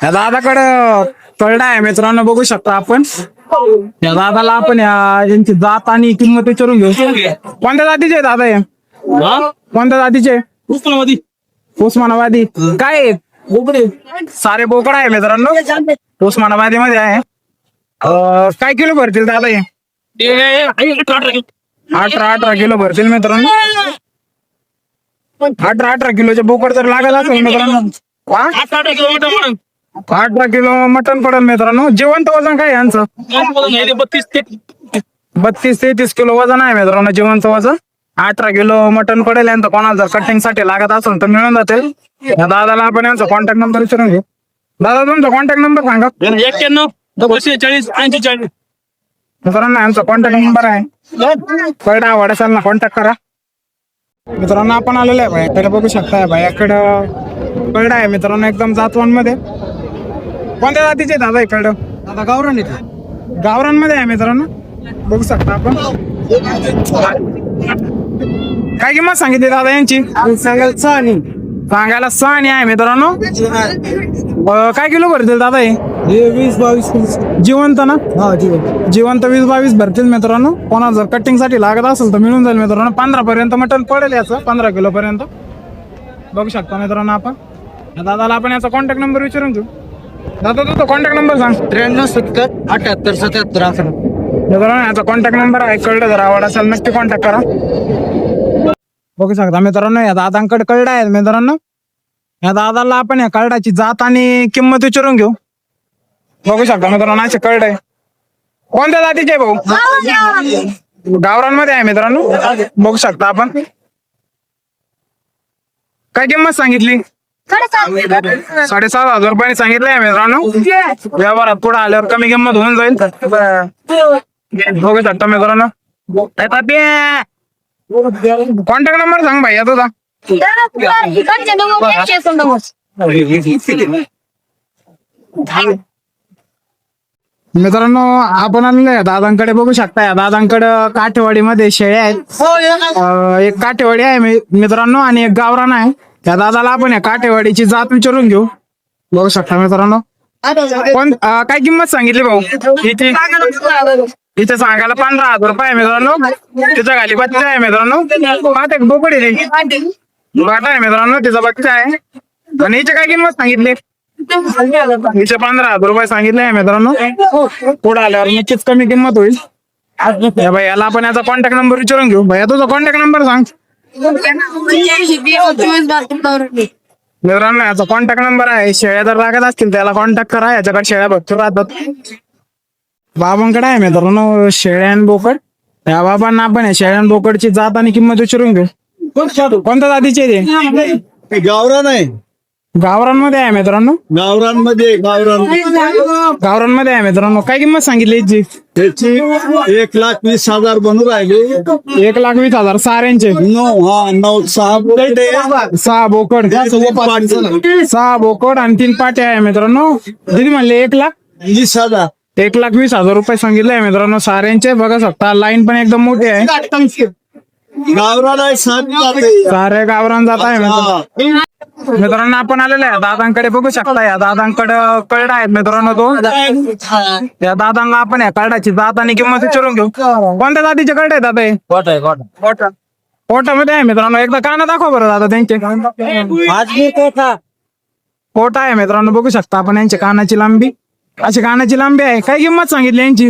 या दादाकडं कळडा आहे मित्रांनो, बघू शकता आपण. या दादाला आपण यांची जात आणि किंमत विचारून घेऊ. कोणत्या जातीचे आहे दादा हे? कोणत्या जातीचे? उस्मानाबादी. काय आहेत? बोकडे. सारे बोकड आहे मित्रांनो, उस्मानाबादी मध्ये आहे. काय किलो भरतील दादा हे? 18 किलो भरतील मित्रांनो. 18 किलोचे बोकड तर लागत असेल मित्रांनो. 18 किलो मटन पडेल मित्रांनो. जिवंत वजन काय यांचं? 32-33 किलो वजन आहे मित्रांनो, जिवंत वजन. 18 किलो मटन पडेल यांचं. कोणाला जर कटिंग साठी लागत असेल तर मिळून जाते. दादाला आपण यांचा कॉन्टॅक्ट नंबर विचारून घेऊ. दादा तुमचा कॉन्टॅक्ट नंबर सांगा. 91-46-48. मित्रांनो यांचा कॉन्टॅक्ट नंबर आहे. कळडा वडसालना कॉन्टॅक्ट करा. मित्रांनो आपण आलेलो आहे भाईकडे, बघू शकता. भाईकडं कळडा आहे मित्रांनो, एकदम जातवान मध्ये. कोणत्या जातीचे दादा इकडं? आता गावरान येते. गावरान मध्ये आहे मित्रांनो, बघू शकता आपण. काय किंमत सांगितली दादा यांची? सांगायला सांगायला 6 आहे मित्रांनो. काय किलो भरतील दादा हे? 20-22. जिवंत ना? हा जीवन. जिवंत 20-22 भरतील मित्रांनो. कोणाला जर कटिंग साठी लागत असेल तर मिळून जाईल मित्रांनो. 15 पर्यंत मटन पडेल याचं, 15 किलो पर्यंत. बघू शकता मित्रांनो आपण. दादाला आपण याचा कॉन्टॅक्ट नंबर विचारून घेऊ. दादा तुझा कॉन्टॅक्ट नंबर सांग. 93-70-78-77. मित्रांनो याचा कॉन्टॅक्ट नंबर आहे. कळलं जर आवड असेल नक्की कॉन्टॅक्ट करा. बघू शकता मित्रांनो, या दादांकडे कळडा आहे मित्रांनो. या दादाला आपण या कळडाची जात आणि किंमत विचारून घेऊ. बघू शकता मित्रांनो, असे कळड आहे. कोणत्या जातीचे भाऊ? गावरांमध्ये आहे मित्रांनो, बघू शकता आपण. काय किंमत सांगितली? 7,500 रुपयाने सांगितले आहे मित्रांनो. व्यवहारात पुढे आल्यावर कमी किंमत होऊन जाईल. बघू शकता मित्रांनो. कॉन्टॅक्ट नंबर सांग भाई तुझा. मित्रांनो आपण आणले दादांकडे, बघू शकता. या दादांकडे काठेवाडीमध्ये शेळ्या आहेत. एक काठेवाडी आहे मित्रांनो आणि एक गावरान आहे. त्या दादाला आपण या काठेवाडीची जात विचारून घेऊ. बघू शकता मित्रांनो. पण काय किंमत सांगितली भाऊ? इथे सांगायला 15,000 रुपये आहे मित्रांनो. तिच्या खाली बच्चा आहे मित्रांनो. पाहते बोकड आहे, गाठा आहे मित्रांनो, तिचा बच्चा आहे. आणि हिचे काय किंमत सांगितली? हिचे 15,000 रुपये सांगितले आहे मित्रांनो. पुढे आल्यावर नक्कीच कमी किंमत होईल. भाई याला आपण याचा कॉन्टॅक्ट नंबर विचारून घेऊ. भैया तुझा कॉन्टॅक्ट नंबर सांग. मित्रांनो याचा कॉन्टॅक्ट नंबर आहे. शेळ्या जर लागत असतील त्याला कॉन्टॅक्ट करा. याच्याकडे शेळ्या भरपूर राहतात. बाबांकडे आहे मित्रांनो शेळ्या आणि बोकड. त्या बाबांना आपण शेळ्या आणि बोकडची जात आणि किंमत विचारून घेऊ. कोणत्या जातीचे ते? गावरान आहे. गावरांमध्ये आहे मित्रांनो. गावरानमध्ये गावरांमध्ये आहे मित्रांनो. काय किंमत सांगितली याची? त्याची 1,20,000 बनून राहिले. 1,20,000 साऱ्यांचे. 6 बोकड, 6 बोकड आणि 3 पाट्या आहे मित्रांनो. किती म्हणले? 1,20,000. 1,20,000 रुपये सांगितले आहे मित्रांनो साऱ्यांचे. बघा शकता लाईन पण एकदम मोठी आहे. गावरान आहे. सारे गावरान जात आहे मित्रांनो. आपण आलेले आहे दादांकडे, बघू शकता. या दादांकडे कळडा आहेत मित्रांनो 2. या दादांना आपण या कळडाची जात आणि किंमत विचारून घेऊ. कोणत्या जातीचे कळडे आहेत दादा? कोटामध्ये आहे मित्रांनो. एकदा काना दाखवा बरं दादा त्यांचे. कोटा आहे मित्रांनो, बघू शकता आपण. यांची कानाची लांबी अशी कानाची लांबी आहे. काय किंमत सांगितली यांची?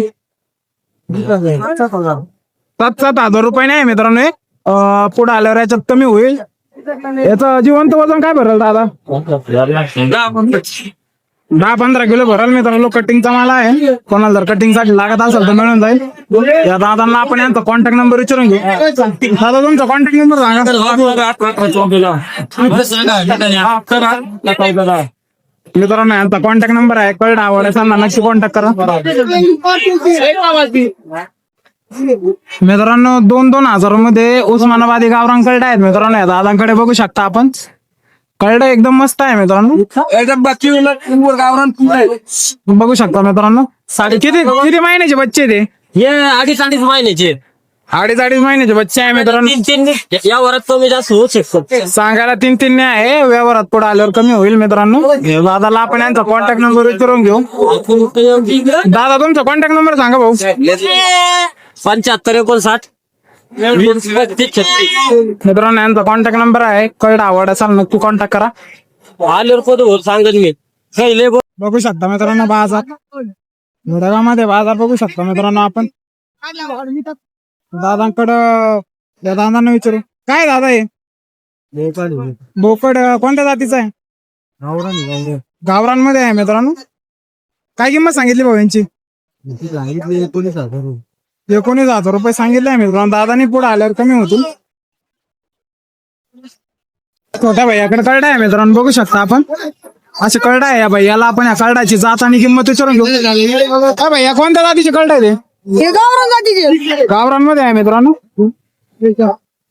7,000 रुपये आहे मित्रांनो. पुढे आल्यावर याच्यात कमी होईल. याचं जिवंत वजन काय भरल दादा? 10-15 किलो भरल मित्रांनो. कटिंगचा माल आहे. कोणाला जर कटिंग साठी लागत असेल तर मिळून जाईल. या दादांना आपण यांचा कॉन्टॅक्ट नंबर विचारून घेऊ. दादा तुमचा कॉन्टॅक्ट नंबर सांगा. मित्रांनो यांचा कॉन्टॅक्ट नंबर आहे. कळडा आवडला नक्की कॉन्टॅक्ट करा. मित्रांनो 2,000 मध्ये उस्मानाबादी गावरान कळडा आहेत मित्रांनो. या दादांकडे बघू शकता आपण. कळडा एकदम मस्त आहे मित्रांनो. बघू शकता मित्रांनो. किती महिन्याचे बच्चे ते? हे 2.5 महिन्याचे. अडीच महिन्याचे बच्चे आहे मित्रांनो. तीन या वरात कमी जास्त होऊ शकतो. सांगायला 3 आहे, व्यवहारात पुढे आल्यावर कमी होईल मित्रांनो. हे दादाला आपण यांचा कॉन्टॅक्ट नंबर विचारून घेऊ. दादा तुमचा कॉन्टॅक्ट नंबर सांगा भाऊ. 75 59 मित्रांनो यांचा कॉन्टॅक्ट नंबर आहे. कळडा आवड असाल नक्की कॉन्टॅक्ट करा. आल्यावर कोण सांगत मी काही बघू शकता मित्रांनो बाजार वडगावमध्ये बाजार बघू शकता मित्रांनो आपण. दादांकडं या दादांना विचारू काय दादा आहे बोकड कोणत्या जातीचा आहे? गावरांमध्ये आहे मित्रांनो. काय किंमत सांगितली भाऊ यांची? 19,000 रुपये सांगितले आहे मित्रांनो. दादानी पुढे आल्यावर कमी होतील. छोट्या भैयाकडे कळडा आहे मित्रांनो बघू शकता आपण. असे कळडा आहे या भैयाला. आपण या कळडाची जात आणि किंमत विचारून घेऊ. काय भैया कोणत्या जातीचे कळडा आहे ते? गावरांमध्ये आहे मित्रांनो.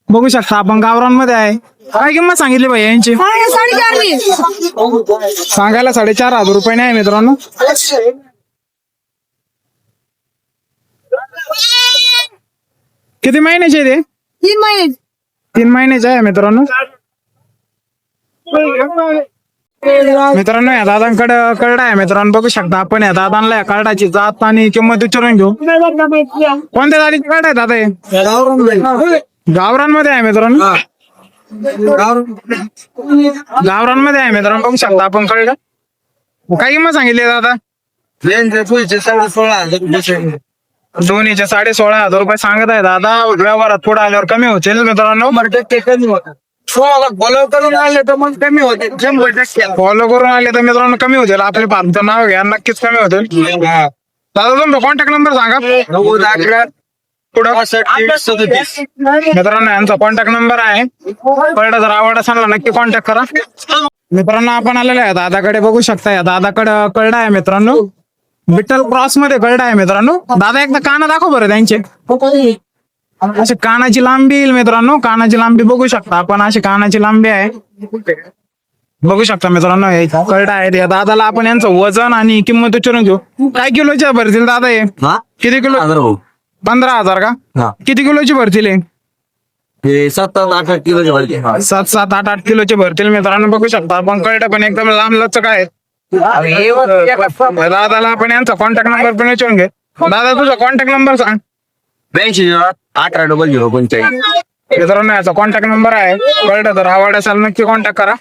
बघू शकता आपण गावरांमध्ये आहे. काय किंमत सांगितली भैया यांची? सांगायला 4,500 रुपये आहे मित्रांनो. किती महिन्याचे आहे ते? 3 महिन्याचे आहे मित्रांनो. मित्रांनो या दादांकडे कळडा आहे मित्रांनो बघू शकता आपण. या दादांना या कळडाची जात आणि किंमत विचारून घेऊ. कोणत्या जातीची कळडा आहे दादा हे? गावरांमध्ये आहे मित्रांनो. गावरांमध्ये आहे मित्रांनो बघू शकता आपण कळडा. काय किंमत सांगितली दादा? दोन्हीचे 16,500 रुपये सांगत आहे दादा. व्यवहारात पुढे आल्यावर कमी होतील मित्रांनो. फॉलो करून आले तर मग कमी होते. फॉलो करून आले तर मित्रांनो कमी होतील. आपले फार्मचं नाव घ्या नक्कीच कमी होतील. दादा तुमचा कॉन्टॅक्ट नंबर सांगा. मित्रांनो यांचा कॉन्टॅक्ट नंबर आहे. कळलं जर आवड असेल ना नक्की कॉन्टॅक्ट करा. मित्रांनो आपण आलेलो आहे दादाकडे बघू शकता. या दादाकडे कळडा आहे मित्रांनो. विठ्ठल क्रॉस मध्ये कळडा आहे मित्रांनो. दादा एकदा काना दाखव बरं त्यांचे. अशी कानाची लांबी येईल मित्रांनो. कानाची लांबी बघू शकता आपण. अशी कानाची लांबी आहे बघू शकता मित्रांनो. हे कळडा आहे. या दादाला आपण यांचं वजन आणि किंमत विचारून घेऊ. काय किलोच्या भरतील दादा हे? किती किलो? 15,000 का? किती किलोची भरतील हे? 7-8 किलो 7-8 किलोचे भरतील मित्रांनो बघू शकता आपण. कळडा पण एकदम लांब लचक आहे. दादाला आपण यांचा कॉन्टॅक्ट नंबर पण विचारून घे. दादा तुझा कॉन्टॅक्ट नंबर सांग. 82-18-00-45 मित्रांनो याचा कॉन्टॅक्ट नंबर आहे. कळलं तर आवड असेल नक्की कॉन्टॅक्ट करा.